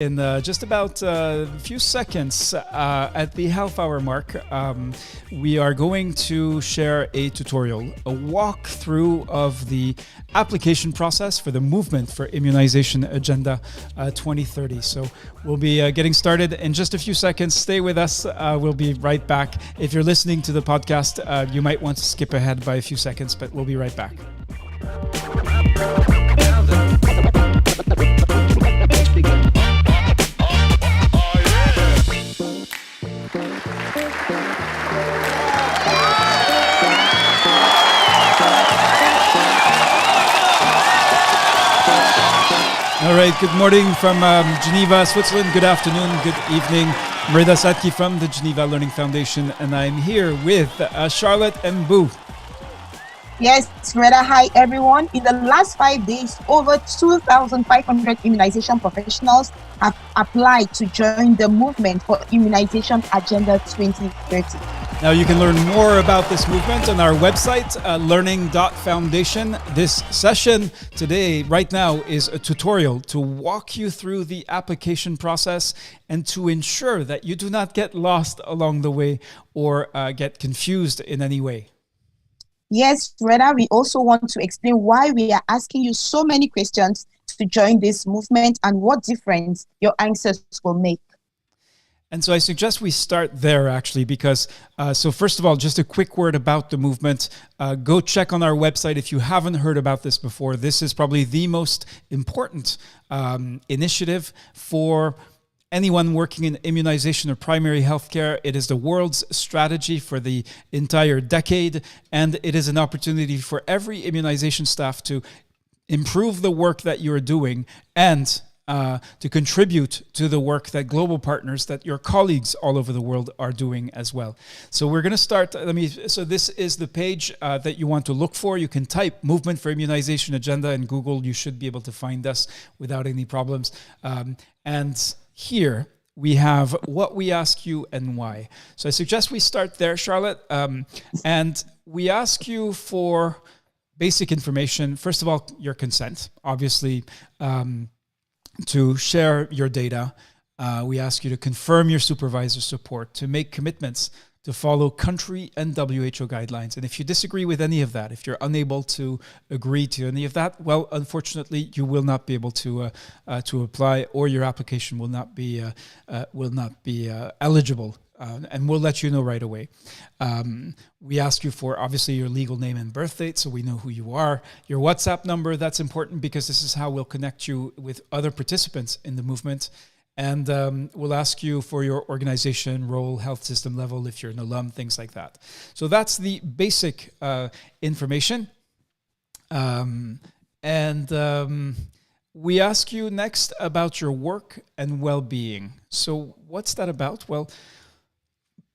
In just about a few seconds at the half hour mark, we are going to share a tutorial, a walkthrough of the application process for the Movement for Immunization Agenda 2030. So we'll be getting started in just a few seconds. Stay with us. We'll be right back. If you're listening to the podcast, you might want to skip ahead by a few seconds, but we'll be right back. All right, good morning from Geneva, Switzerland. Good afternoon, good evening. Mrida Satki from the Geneva Learning Foundation, and I'm here with Charlotte and Boo. Yes, Mrida, hi everyone. In the last 5 days, over 2,500 immunization professionals have applied to join the Movement for Immunization Agenda 2030. Now you can learn more about this movement on our website, learning.foundation. This session today, right now, is a tutorial to walk you through the application process and to ensure that you do not get lost along the way or get confused in any way. Yes, Mrida, we also want to explain why we are asking you so many questions to join this movement and what difference your answers will make. And so I suggest we start there, actually, because, so first of all, just a quick word about the movement. Go check on our website if you haven't heard about this before. This is probably the most important initiative for anyone working in immunization or primary healthcare. It is the world's strategy for the entire decade, and it is an opportunity for every immunization staff to improve the work that you're doing and to contribute to the work that global partners, that your colleagues all over the world are doing as well. So we're going to start. So this is the page that you want to look for. You can type Movement for Immunization Agenda in Google. You should be able to find us without any problems. And here we have what we ask you and why. So I suggest we start there, Charlotte. And we ask you for basic information. First of all, your consent, obviously, to share your data. We ask you to confirm your supervisor support, to make commitments to follow country and WHO guidelines. And if you disagree with any of that, if you're unable to agree to any of that, well, unfortunately, you will not be able to apply, or your application will not be eligible. And we'll let you know right away. We ask you for, obviously, your legal name and birth date, so we know who you are. Your WhatsApp number, that's important because this is how we'll connect you with other participants in the movement. And we'll ask you for your organization, role, health system level, if you're an alum, things like that. So that's the basic information. We ask you next about your work and well-being. So what's that about? Well,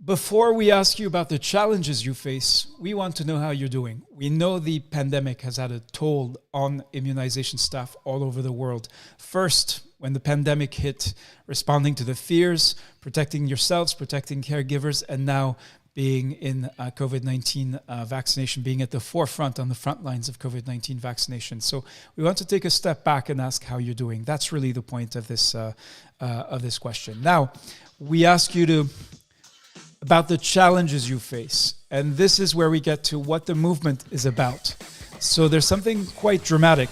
before we ask you about the challenges you face, we want to know how you're doing. We know the pandemic has had a toll on immunization staff all over the world. First, when the pandemic hit, responding to the fears, protecting yourselves, protecting caregivers, and now being in COVID-19 vaccination, being at the forefront on the front lines of COVID-19 vaccination. So we want to take a step back and ask how you're doing. That's really the point of this question. Now, we ask you about the challenges you face. And this is where we get to what the movement is about. So there's something quite dramatic,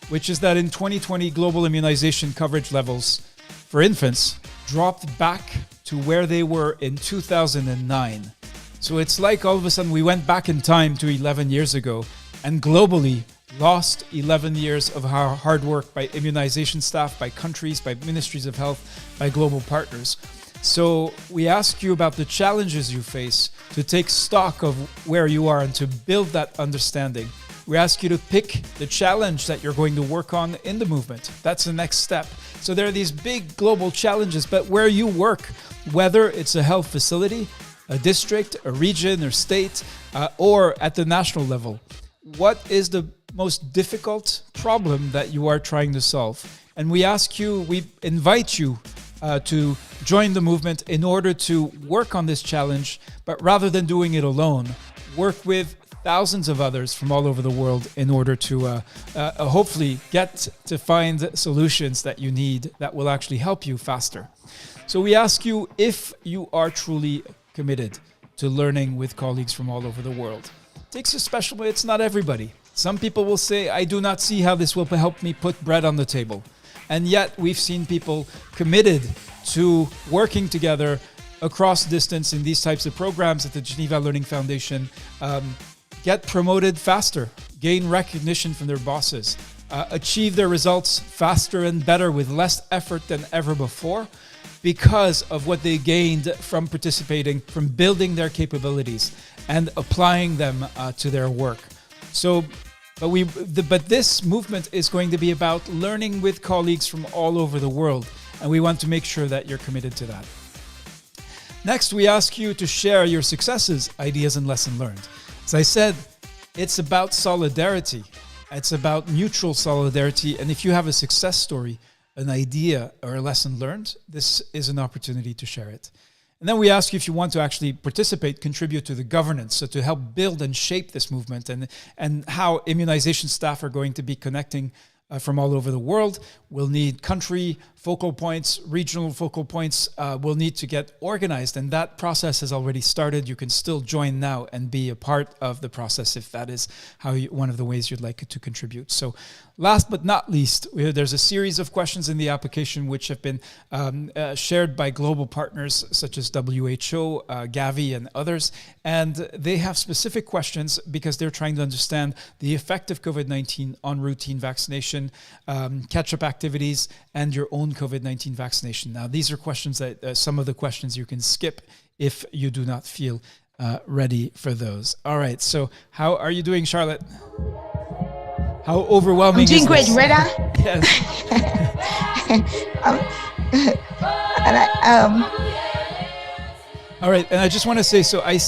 which is that in 2020, global immunization coverage levels for infants dropped back to where they were in 2009. So it's like all of a sudden we went back in time to 11 years ago and globally lost 11 years of hard work by immunization staff, by countries, by ministries of health, by global partners. So we ask you about the challenges you face, to take stock of where you are and to build that understanding. We ask you to pick the challenge that you're going to work on in the movement. That's the next step. So there are these big global challenges, but where you work, whether it's a health facility, a district, a region or state, or at the national level, what is the most difficult problem that you are trying to solve? And we invite you to join the movement in order to work on this challenge, but rather than doing it alone, work with thousands of others from all over the world in order to hopefully get to find solutions that you need that will actually help you faster. So we ask you if you are truly committed to learning with colleagues from all over the world. It takes a special way. It's not everybody. Some people will say, I do not see how this will help me put bread on the table. And yet we've seen people committed to working together across distance in these types of programs at the Geneva Learning Foundation, get promoted faster, gain recognition from their bosses, achieve their results faster and better with less effort than ever before because of what they gained from participating, from building their capabilities and applying them to their work. So, but this movement is going to be about learning with colleagues from all over the world, and we want to make sure that you're committed to that. Next, we ask you to share your successes, ideas, and lessons learned. As I said, it's about solidarity. It's about mutual solidarity. And if you have a success story, an idea, or a lesson learned, this is an opportunity to share it. And then we ask you if you want to actually participate, contribute to the governance, so to help build and shape this movement and how immunization staff are going to be connecting from all over the world. We'll need country focal points, regional focal points. We'll need to get organized, and that process has already started. You can still join now and be a part of the process if that is one of the ways you'd like to contribute. So last but not least, there's a series of questions in the application which have been shared by global partners such as WHO, Gavi, and others. And they have specific questions because they're trying to understand the effect of COVID-19 on routine vaccination, catch-up activities, and your own COVID-19 vaccination. Now, these are questions that some of the questions you can skip if you do not feel ready for those. All right. So how are you doing, Charlotte? How overwhelming is this? I'm doing great, Reda. Yes. All right. And I just want to say, so I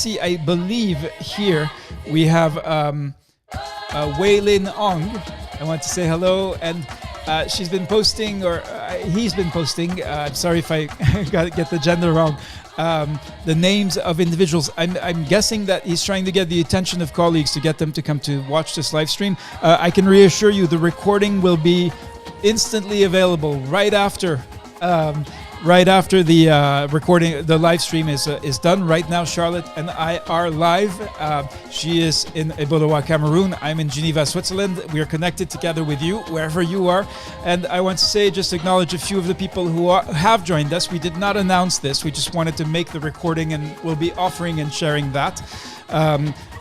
believe here we have Wei Lin Ong. I want to say hello. And she's been posting, or he's been posting. I'm sorry if I get the gender wrong. The names of individuals. I'm guessing that he's trying to get the attention of colleagues to get them to come to watch this live stream. I can reassure you the recording will be instantly available right after the recording, the live stream is done. Right now, Charlotte and I are live. She is in Ebolowa, Cameroon. I'm in Geneva, Switzerland. We are connected together with you, wherever you are. And I want to say, just acknowledge a few of the people who have joined us. We did not announce this. We just wanted to make the recording, and we'll be offering and sharing that.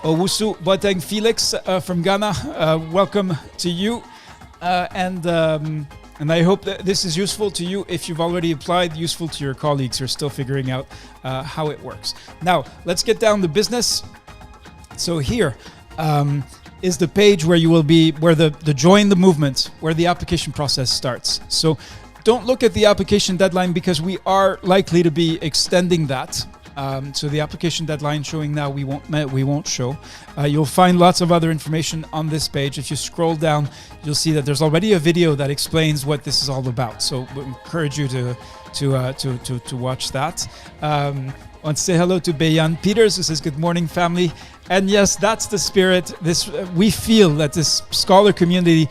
Owusu Boateng Felix from Ghana, welcome to you. And I hope that this is useful to you if you've already applied, useful to your colleagues who are still figuring out how it works. Now, let's get down to business. So here is the page where you will be, where the join the movement, where the application process starts. So don't look at the application deadline because we are likely to be extending that. So the application deadline showing now we won't show. You'll find lots of other information on this page. If you scroll down, you'll see that there's already a video that explains what this is all about. So we encourage you to watch that. I want to say hello to Bayan Peters, who says good morning, family. And yes, that's the spirit. We feel that this scholar community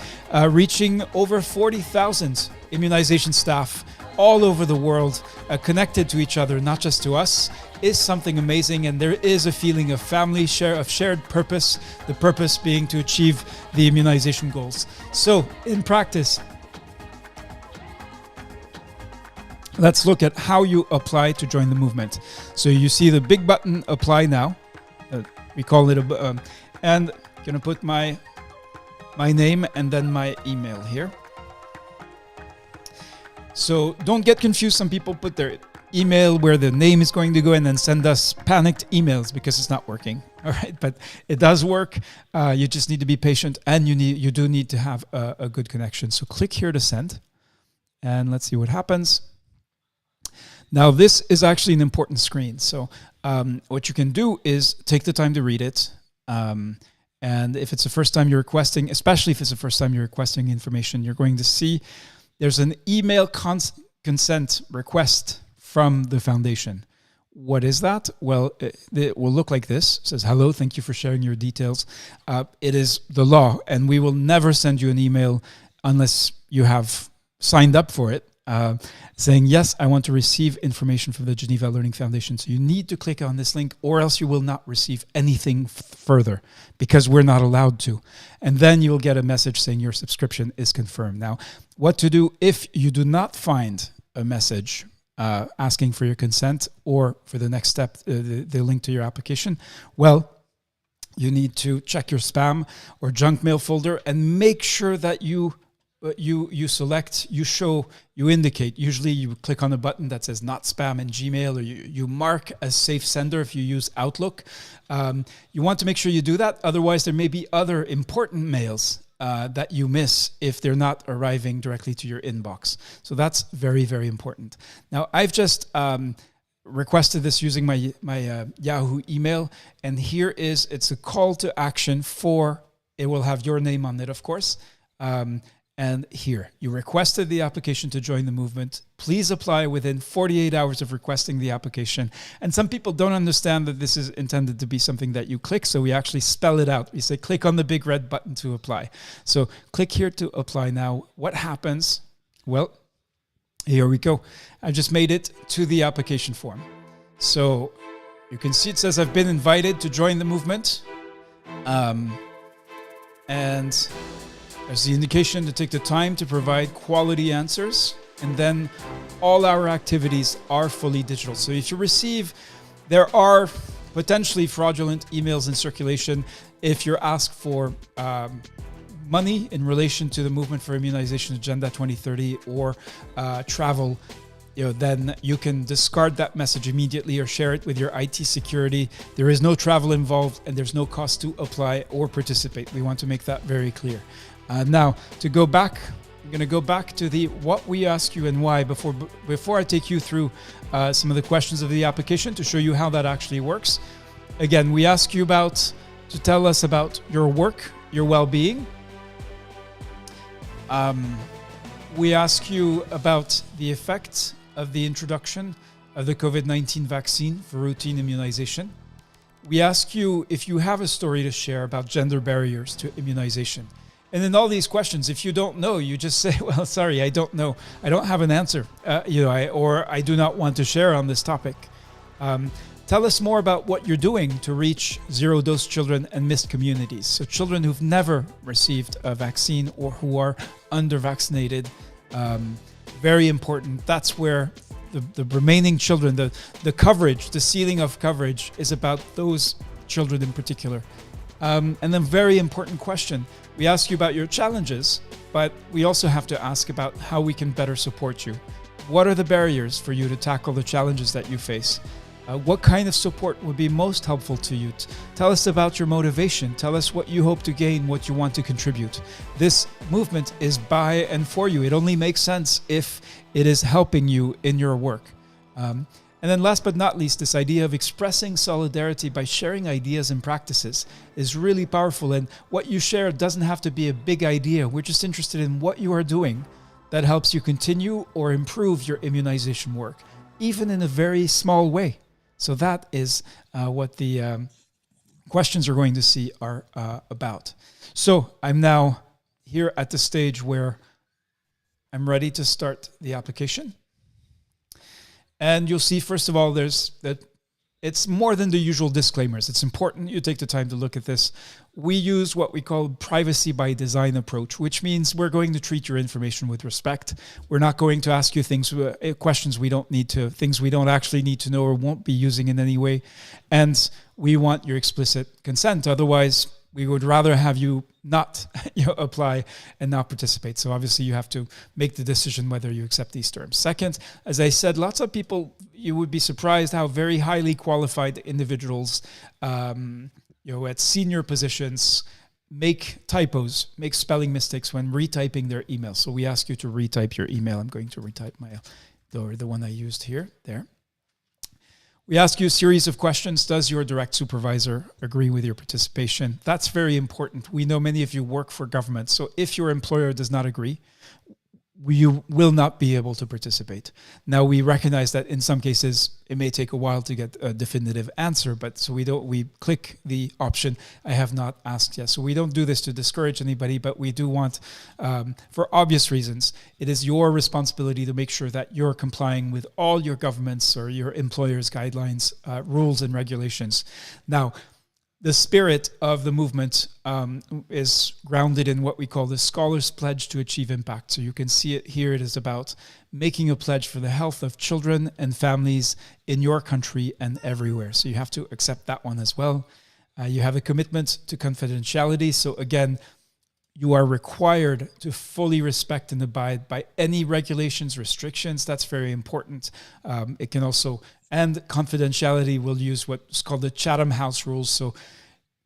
reaching over 40,000 immunization staff all over the world, connected to each other, not just to us, is something amazing. And there is a feeling of family, of shared purpose, the purpose being to achieve the immunization goals. So in practice, let's look at how you apply to join the movement. So you see the big button, apply now. We call it and I'm going to put my name and then my email here. So don't get confused. Some people put their email where the name is going to go and then send us panicked emails because it's not working. All right, but it does work. You just need to be patient, and you do need to have a good connection. So click here to send, and let's see what happens. Now this is actually an important screen. So what you can do is take the time to read it. And if it's the first time you're requesting, especially if it's the first time you're requesting information, you're going to see there's an email consent request from the foundation. What is that? Well, it will look like this. It says, hello, thank you for sharing your details. It is the law, and we will never send you an email unless you have signed up for it, saying, yes, I want to receive information from the Geneva Learning Foundation. So you need to click on this link, or else you will not receive anything further, because we're not allowed to. And then you'll get a message saying your subscription is confirmed. Now, what to do if you do not find a message asking for your consent or for the next step, the link to your application? Well, you need to check your spam or junk mail folder and make sure that you indicate. Usually you click on a button that says not spam in Gmail, or you mark as safe sender if you use Outlook. You want to make sure you do that. Otherwise, there may be other important mails that you miss if they're not arriving directly to your inbox. So that's very, very important. Now, I've just requested this using my Yahoo email, and it's a call to action it will have your name on it, of course. And here, you requested the application to join the movement. Please apply within 48 hours of requesting the application. And some people don't understand that this is intended to be something that you click, so we actually spell it out. We say, click on the big red button to apply. So click here to apply now. What happens? Well, here we go. I just made it to the application form. So you can see it says I've been invited to join the movement. And there's the indication to take the time to provide quality answers. And then all our activities are fully digital. So if you there are potentially fraudulent emails in circulation. If you're asked for money in relation to the Movement for Immunization Agenda 2030 or travel, then you can discard that message immediately or share it with your IT security. There is no travel involved, and there's no cost to apply or participate. We want to make that very clear. Now, to go back, I'm going to go back to the what we ask you and why before I take you through some of the questions of the application to show you how that actually works. Again, we ask you to tell us about your work, your well-being. We ask you about the effect of the introduction of the COVID-19 vaccine for routine immunization. We ask you if you have a story to share about gender barriers to immunization. And in all these questions, if you don't know, you just say, well, sorry, I don't know. I don't have an answer, or I do not want to share on this topic. Tell us more about what you're doing to reach zero-dose children and missed communities. So children who've never received a vaccine or who are under-vaccinated. Very important. That's where the remaining children, the coverage, the ceiling of coverage is about those children in particular. And then very important question. We ask you about your challenges, but we also have to ask about how we can better support you. What are the barriers for you to tackle the challenges that you face? What kind of support would be most helpful to you? Tell us about your motivation. Tell us what you hope to gain, what you want to contribute. This movement is by and for you. It only makes sense if it is helping you in your work. And then last but not least, this idea of expressing solidarity by sharing ideas and practices is really powerful. And what you share doesn't have to be a big idea. We're just interested in what you are doing that helps you continue or improve your immunization work, even in a very small way. So that is what the questions we're going to see are about. So I'm now here at the stage where I'm ready to start the application. And you'll see, first of all, it's more than the usual disclaimers. It's important you take the time to look at this. We use what we call privacy by design approach, which means we're going to treat your information with respect. We're not going to ask you questions we don't need to, things we don't actually need to know or won't be using in any way. And we want your explicit consent. Otherwise, we would rather have you not apply and not participate. So obviously you have to make the decision whether you accept these terms. Second, as I said, lots of people, you would be surprised how very highly qualified individuals, at senior positions, make typos, make spelling mistakes when retyping their email. So we ask you to retype your email. I'm going to retype the one I used here, there. We ask you a series of questions. Does your direct supervisor agree with your participation? That's very important. We know many of you work for government. So if your employer does not agree, you will not be able to participate. Now, we recognize that in some cases it may take a while to get a definitive answer, but so we click the option, I have not asked yet. So we don't do this to discourage anybody, but we do want, for obvious reasons, it is your responsibility to make sure that you're complying with all your government's or your employer's guidelines, rules and regulations. Now, the spirit of the movement is grounded in what we call the Scholars Pledge to Achieve Impact. So you can see it here. It is about making a pledge for the health of children and families in your country and everywhere. So you have to accept that one as well. You have a commitment to confidentiality. So again, you are required to fully respect and abide by any regulations, restrictions. That's very important. It can also, and confidentiality will use what's called the Chatham House rules. So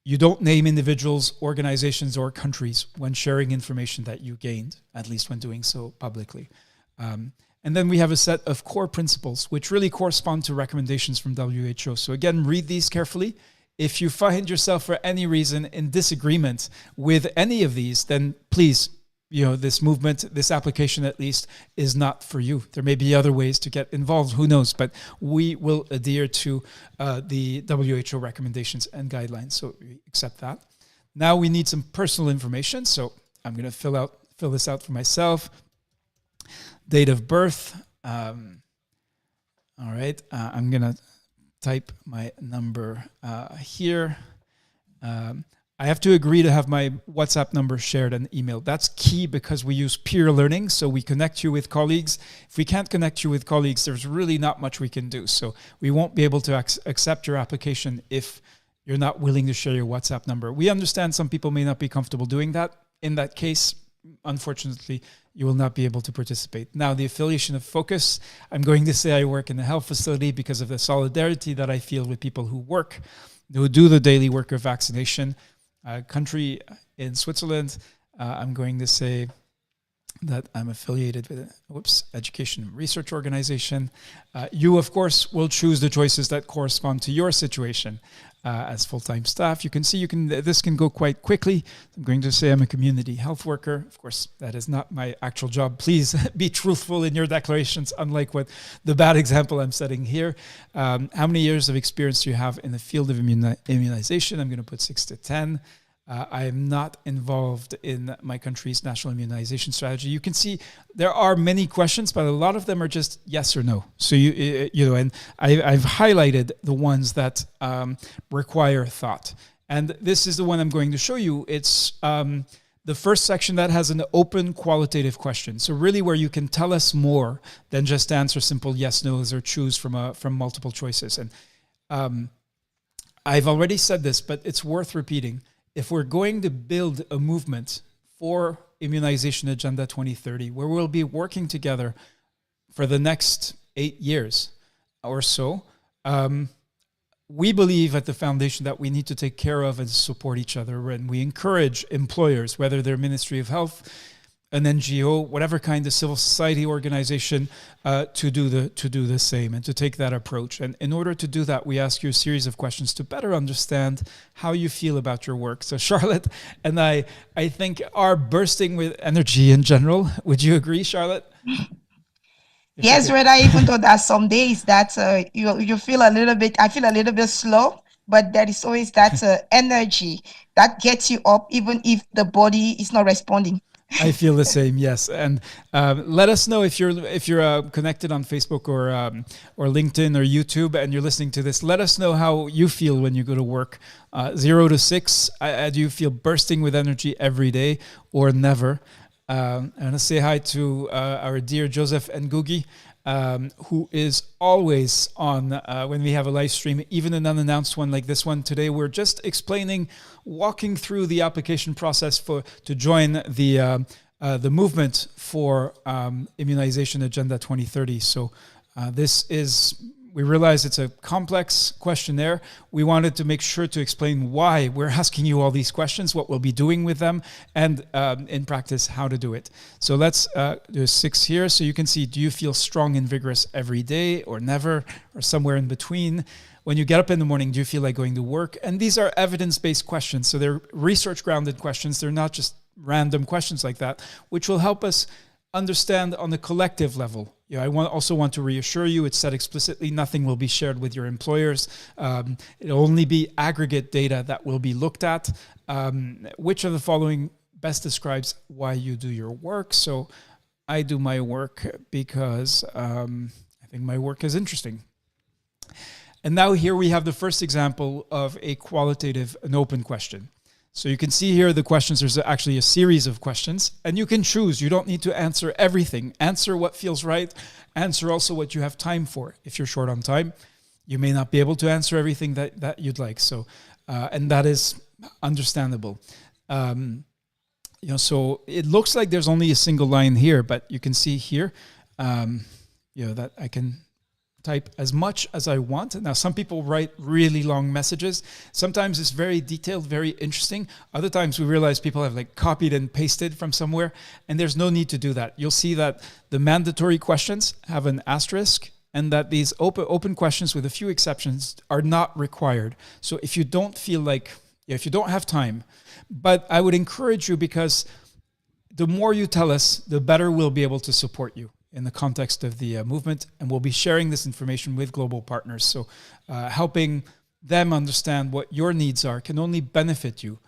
you don't name individuals, organizations, or countries when sharing information that you gained, at least when doing so publicly. And then we have a set of core principles, which really correspond to recommendations from WHO. So again, read these carefully. If you find yourself for any reason in disagreement with any of these, then please, this movement, this application at least, is not for you. There may be other ways to get involved, who knows, but we will adhere to the WHO recommendations and guidelines, so we accept that. Now we need some personal information, so I'm going to fill this out for myself. Date of birth. All right, I'm going to type my number here. I have to agree to have my WhatsApp number shared and emailed. That's key because we use peer learning, so we connect you with colleagues. If we can't connect you with colleagues, there's really not much we can do. So we won't be able to accept your application if you're not willing to share your WhatsApp number. We understand some people may not be comfortable doing that. In that case, unfortunately, you will not be able to participate. Now, the Affiliation of Focus, I'm going to say I work in a health facility because of the solidarity that I feel with people who do the daily work of vaccination. Country in Switzerland, I'm going to say that I'm affiliated with education and research organization. You, of course, will choose the choices that correspond to your situation as full-time staff. You can see this can go quite quickly. I'm going to say I'm a community health worker. Of course, that is not my actual job. Please be truthful in your declarations, unlike what the bad example I'm setting here. How many years of experience do you have in the field of immunization? I'm going to put 6 to 10. I am not involved in my country's national immunization strategy. You can see there are many questions, but a lot of them are just yes or no. So and I've highlighted the ones that require thought. And this is the one I'm going to show you. It's the first section that has an open qualitative question. So really where you can tell us more than just answer simple yes, no's or choose from multiple choices. And I've already said this, but it's worth repeating. If we're going to build a movement for Immunization Agenda 2030, where we'll be working together for the next 8 years or so, we believe at the foundation that we need to take care of and support each other. And we encourage employers, whether they're Ministry of Health, an NGO, whatever kind of civil society organization, to do the same and to take that approach. And in order to do that, we ask you a series of questions to better understand how you feel about your work. So Charlotte and I think, are bursting with energy in general. Would you agree, Charlotte? Yes, Reda, even though there's some days that you feel a little bit, I feel a little bit slow, but there is always that energy that gets you up, even if the body is not responding. I feel the same, yes. And let us know if you're connected on Facebook or LinkedIn or YouTube and you're listening to this. Let us know how you feel when you go to work. 0 to 6, do you feel bursting with energy every day or never? I want to say hi to our dear Joseph and Gugi, who is always on when we have a live stream, even an unannounced one like this one. Today we're just walking through the application process to join the movement for Immunization Agenda 2030. So we realize it's a complex questionnaire. We wanted to make sure to explain why we're asking you all these questions, what we'll be doing with them, and in practice, how to do it. So there's 6 here. So you can see, do you feel strong and vigorous every day or never or somewhere in between? When you get up in the morning, do you feel like going to work? And these are evidence-based questions. So they're research-grounded questions. They're not just random questions like that, which will help us understand on a collective level. I also want to reassure you, it's said explicitly, nothing will be shared with your employers. It'll only be aggregate data that will be looked at. Which of the following best describes why you do your work? So I do my work because I think my work is interesting. And now here we have the first example of a qualitative, an open question. So you can see here the questions, there's actually a series of questions, and you can choose. You don't need to answer everything. Answer what feels right. Answer also what you have time for. If you're short on time, you may not be able to answer everything that you'd like. So, and that is understandable. So it looks like there's only a single line here, but you can see here, that I can type as much as I want. Now, some people write really long messages. Sometimes it's very detailed, very interesting. Other times we realize people have copied and pasted from somewhere, and there's no need to do that. You'll see that the mandatory questions have an asterisk, and that these open questions, with a few exceptions, are not required. So if you don't feel if you don't have time, but I would encourage you, because the more you tell us, the better we'll be able to support you in the context of the movement, and we'll be sharing this information with global partners. So helping them understand what your needs are can only benefit you.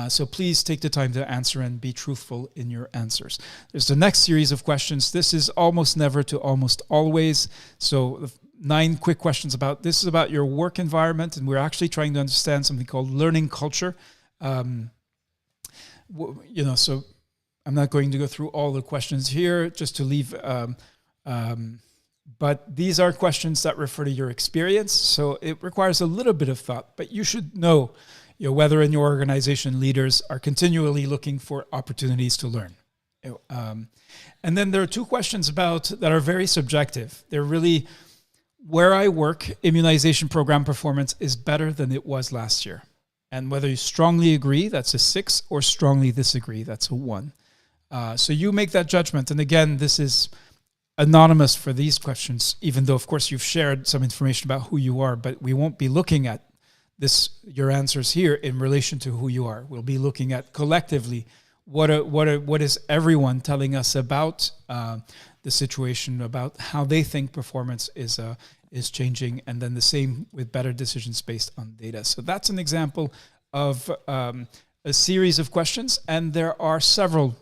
So please take the time to answer and be truthful in your answers. There's the next series of questions. This is almost never to almost always. So 9 quick questions about, this is about your work environment, and we're actually trying to understand something called learning culture. So I'm not going to go through all the questions here, just to leave, but these are questions that refer to your experience. So it requires a little bit of thought, but you should know, whether in your organization leaders are continually looking for opportunities to learn. And then there are 2 questions that are very subjective. They're really, where I work, immunization program performance is better than it was last year. And whether you strongly agree, that's a 6, or strongly disagree, that's a 1. So you make that judgment. And again, this is anonymous for these questions, even though, of course, you've shared some information about who you are, but we won't be looking at your answers here in relation to who you are. We'll be looking at collectively what is everyone telling us about the situation, about how they think performance is changing, and then the same with better decisions based on data. So that's an example of a series of questions, and there are several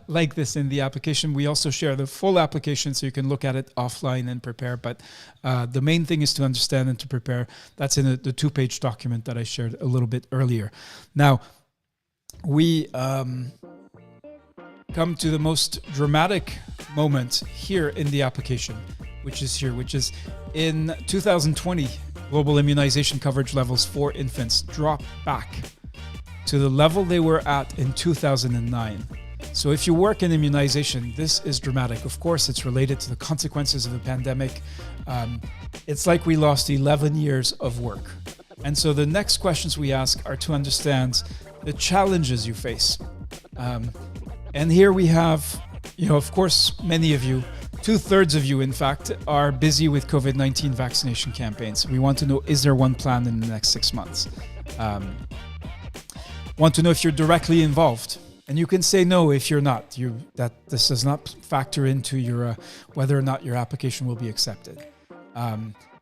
like this in the application. We also share the full application, so you can look at it offline and prepare. But the main thing is to understand and to prepare. That's in the 2-page document that I shared a little bit earlier. Now, we come to the most dramatic moment here in the application, which is in 2020, global immunization coverage levels for infants dropped back to the level they were at in 2009. So if you work in immunization, this is dramatic. Of course, it's related to the consequences of the pandemic. It's like we lost 11 years of work. And so the next questions we ask are to understand the challenges you face. And here we have, of course, many of you, 2/3 of you, in fact, are busy with COVID-19 vaccination campaigns. We want to know, is there one planned in the next 6 months? Want to know if you're directly involved. And you can say no if you're not. This does not factor into your whether or not your application will be accepted.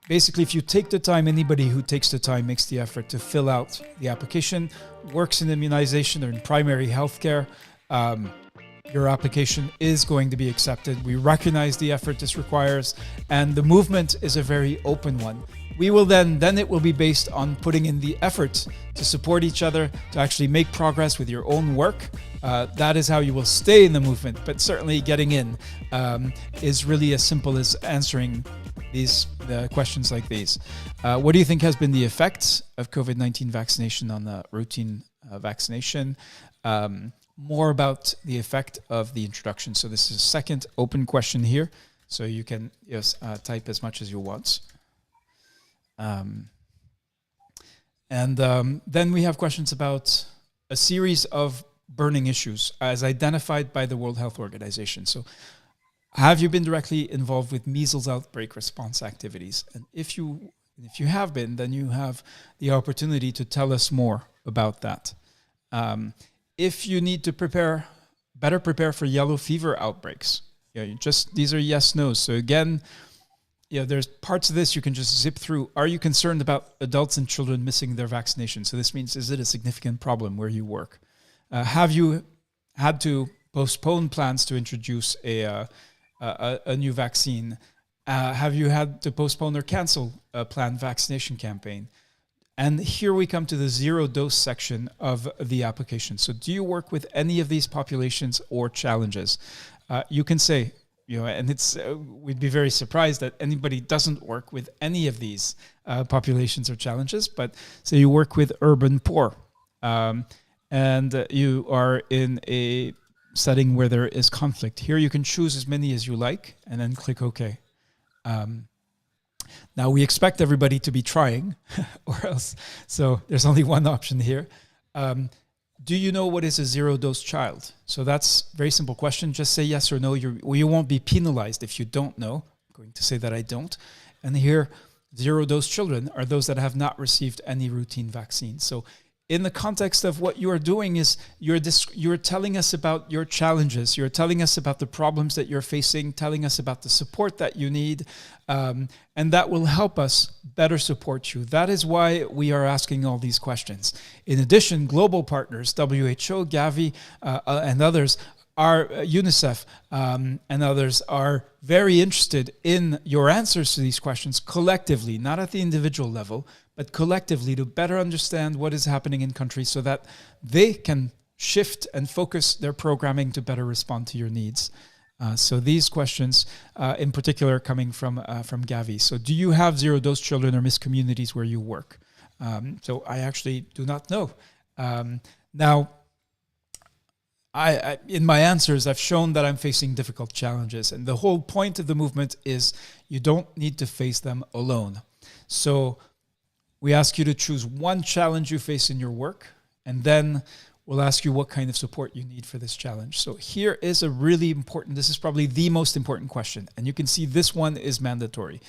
Basically, if you take the time, anybody who takes the time, makes the effort to fill out the application, works in immunization or in primary healthcare, your application is going to be accepted. We recognize the effort this requires, and the movement is a very open one. We will then it will be based on putting in the effort to support each other, to actually make progress with your own work. That is how you will stay in the movement, but certainly getting in is really as simple as answering the questions like these. What do you think has been the effects of COVID-19 vaccination on the routine vaccination? More about the effect of the introduction. So this is a second open question here. So you can type as much as you want. Then we have questions about a series of burning issues as identified by the World Health Organization. So have you been directly involved with measles outbreak response activities? And if you have been, then you have the opportunity to tell us more about that. If you need to better prepare for yellow fever outbreaks, These are yes, no's. So again, there's parts of this you can just zip through. Are you concerned about adults and children missing their vaccination? So this means, is it a significant problem where you work? Have you had to postpone plans to introduce a new vaccine? Have you had to postpone or cancel a planned vaccination campaign? And here we come to the 0 dose section of the application. So do you work with any of these populations or challenges? You can say, and it's we'd be very surprised that anybody doesn't work with any of these populations or challenges, but say you work with urban poor, and you are in a setting where there is conflict. Here you can choose as many as you like and then click OK. Now we expect everybody to be trying or else, so there's only one option here. Do you know what is a 0 dose child? So that's a very simple question. Just say yes or no. You won't be penalized if you don't know. I'm going to say that I don't. And here, 0 dose children are those that have not received any routine vaccine. So in the context of what you are doing is you're telling us about your challenges. You're telling us about the problems that you're facing, telling us about the support that you need, and that will help us better support you. That is why we are asking all these questions. In addition, global partners, WHO, Gavi, and others, UNICEF and others are very interested in your answers to these questions collectively, not at the individual level, but collectively to better understand what is happening in countries so that they can shift and focus their programming to better respond to your needs. So these questions, in particular, coming from Gavi. So do you have 0 dose children or missed communities where you work? So I actually do not know. Now, I in my answers, I've shown that I'm facing difficult challenges. And the whole point of the movement is you don't need to face them alone. So we ask you to choose one challenge you face in your work, and then we'll ask you what kind of support you need for this challenge. So here is a really important, this is probably the most important question. And you can see this one is mandatory.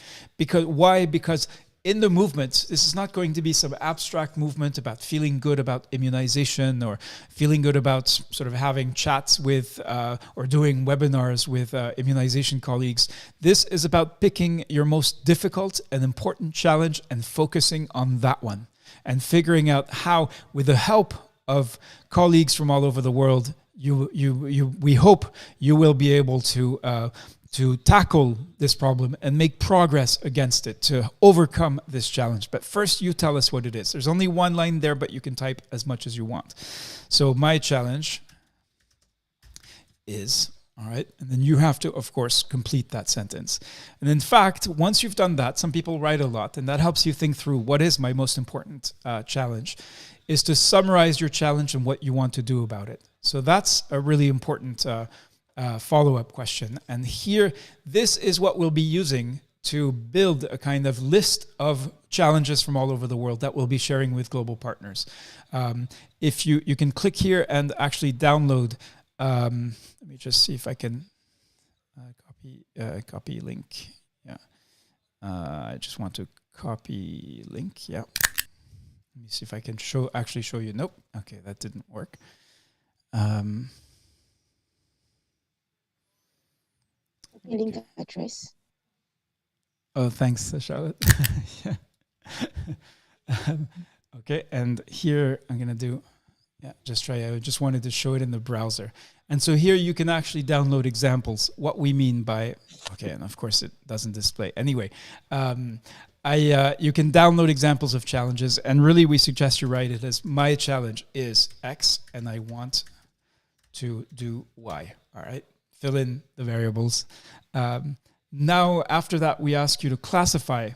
Why? Because in the movement, this is not going to be some abstract movement about feeling good about immunization or feeling good about sort of having chats with or doing webinars with immunization colleagues. This is about picking your most difficult and important challenge and focusing on that one and figuring out how, with the help of colleagues from all over the world, we hope you will be able to tackle this problem and make progress against it, to overcome this challenge. But first, you tell us what it is. There's only one line there, but you can type as much as you want. So my challenge is, all right, and then you have to, of course, complete that sentence. And in fact, once you've done that, some people write a lot, and that helps you think through what is my most important challenge, is to summarize your challenge and what you want to do about it. So that's a really important follow-up question. And here, this is what we'll be using to build a kind of list of challenges from all over the world that we'll be sharing with global partners. If you can click here and actually download, let me just see if I can copy link. Yeah, I just want to copy link. Yeah. Let me see if I can actually show you. Nope. Okay, that didn't work. Link address. Oh, thanks, Charlotte. Yeah. Okay, and here I'm gonna do, just try. I just wanted to show it in the browser. And so here you can actually download examples, what we mean by, okay, and of course it doesn't display. Anyway, you can download examples of challenges, and really we suggest you write it as my challenge is X and I want to do Y, all right? Fill in the variables. Now, after that, we ask you to classify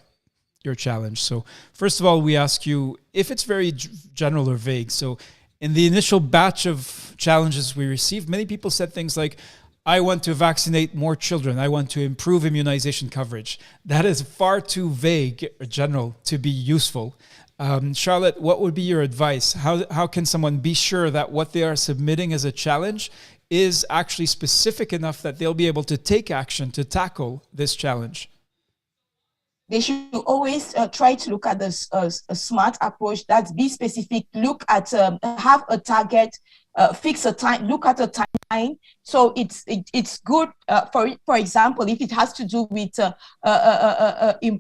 your challenge. So first of all, we ask you if it's very general or vague. So in the initial batch of challenges we received, many people said things like, I want to vaccinate more children. I want to improve immunization coverage. That is far too vague or general to be useful. Charlotte, what would be your advice? How can someone be sure that what they are submitting as a challenge is actually specific enough that they'll be able to take action to tackle this challenge? they should always try to look at this a smart approach. That's be specific, look at, have a target, fix a time, look at a timeline. So it's good, for example, if it has to do with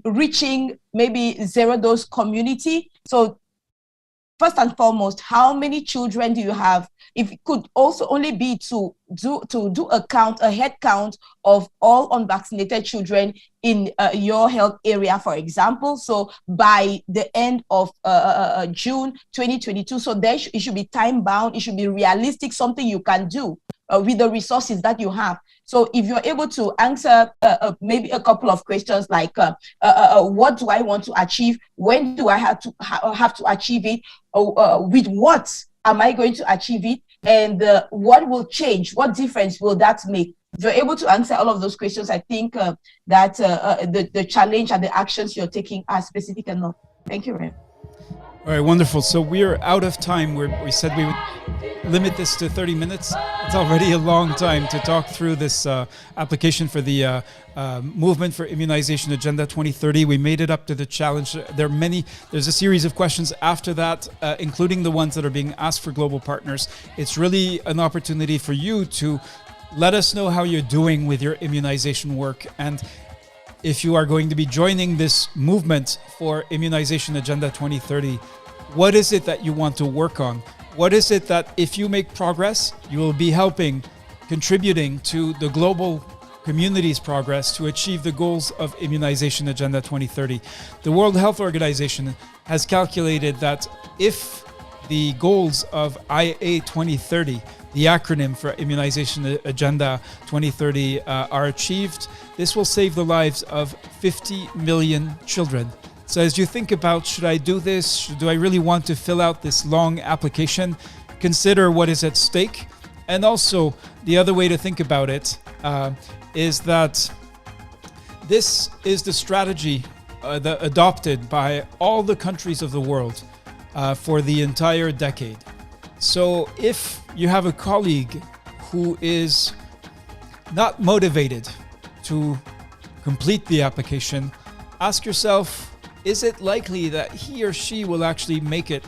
reaching maybe zero dose community. So first and foremost, how many children do you have? If it could also only be to do a head count of all unvaccinated children in your health area, for example. So by the end of June 2022, so there it should be time bound, it should be realistic, something you can do with the resources that you have. So if you're able to answer maybe a couple of questions like what do I want to achieve? When do I have to achieve it? With what am I going to achieve it? And what will change? What difference will that make? If you're able to answer all of those questions, I think that the challenge and the actions you're taking are specific enough. Thank you, Ren. All right, wonderful. So we're out of time. We said we would limit this to 30 minutes. It's already a long time to talk through this application for the Movement for Immunization Agenda 2030. We made it up to the challenge. There's a series of questions after that, including the ones that are being asked for global partners. It's really an opportunity for you to let us know how you're doing with your immunization work. And if you are going to be joining this movement for Immunization Agenda 2030, what is it that you want to work on? What is it that if you make progress, you will be contributing to the global community's progress to achieve the goals of Immunization Agenda 2030? The World Health Organization has calculated that if the goals of IA 2030, the acronym for Immunization Agenda 2030, are achieved, this will save the lives of 50 million children. So as you think about, should I do this? Do I really want to fill out this long application? Consider what is at stake. And also, the other way to think about it is that this is the strategy adopted by all the countries of the world for the entire decade. So if you have a colleague who is not motivated to complete the application, ask yourself, is it likely that he or she will actually make it,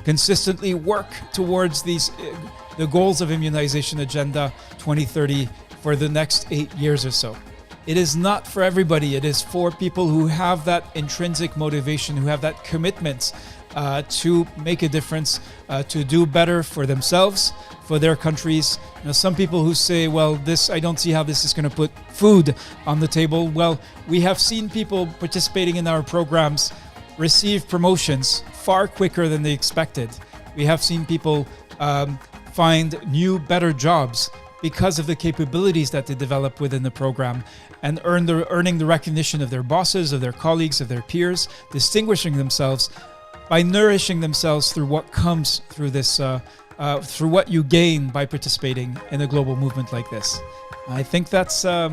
consistently work towards the goals of Immunization Agenda 2030 for the next 8 years or so? It is not for everybody. It is for people who have that intrinsic motivation, who have that commitment to make a difference, to do better for themselves, for their countries. Some people who say, well, I don't see how this is going to put food on the table. Well, we have seen people participating in our programs receive promotions far quicker than they expected. We have seen people find new, better jobs because of the capabilities that they develop within the program, and earning the recognition of their bosses, of their colleagues, of their peers, distinguishing themselves by nourishing themselves through what comes through this, through what you gain by participating in a global movement like this. I think that's, we're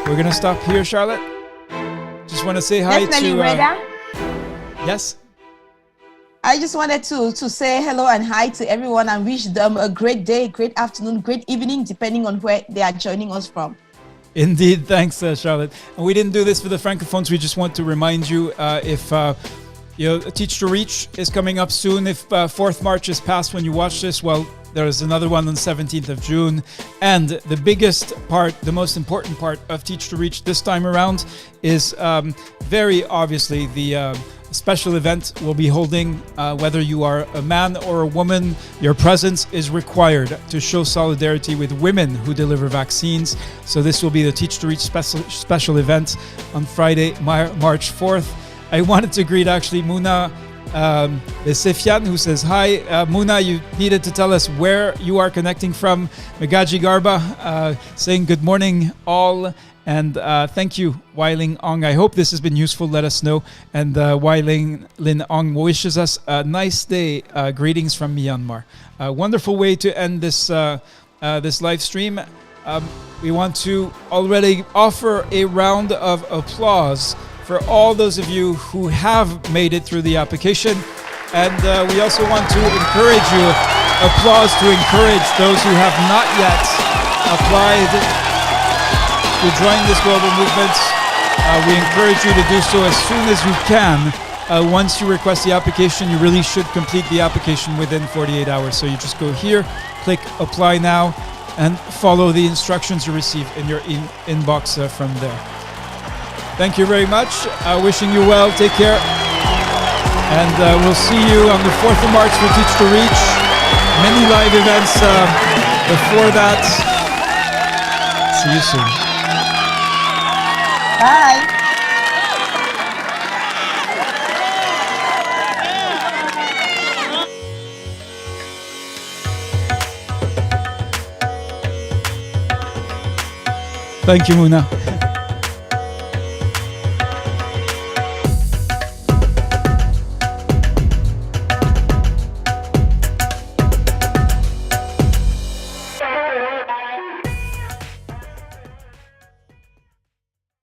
going to stop here, Charlotte. Just want to say hi Definitely, to... Reda. Yes? I just wanted to say hello and hi to everyone and wish them a great day, great afternoon, great evening, depending on where they are joining us from. Indeed. Thanks, Charlotte. And we didn't do this for the Francophones. We just want to remind you if... Teach to Reach is coming up soon. If 4th March is passed when you watch this, well, there's another one on the 17th of June. And the biggest part, the most important part of Teach to Reach this time around is very obviously the special event we'll be holding. Whether you are a man or a woman, your presence is required to show solidarity with women who deliver vaccines. So this will be the Teach to Reach special event on Friday, March 4th. I wanted to greet actually Muna Sefian, who says, hi, Muna, you needed to tell us where you are connecting from. Magaji Garba saying good morning all, and thank you, Wai-Ling Ong. I hope this has been useful, let us know. And Wai-Ling Ong wishes us a nice day, greetings from Myanmar. A wonderful way to end this, this live stream. We want to already offer a round of applause for all those of you who have made it through the application. And we also want to encourage you, applause to encourage those who have not yet applied to join this global movement. We encourage you to do so as soon as you can. Once you request the application, you really should complete the application within 48 hours. So you just go here, click apply now, and follow the instructions you receive in your inbox from there. Thank you very much. Wishing you well. Take care. And we'll see you on the 4th of March for Teach to Reach. Many live events before that. See you soon. Bye. Thank you, Muna.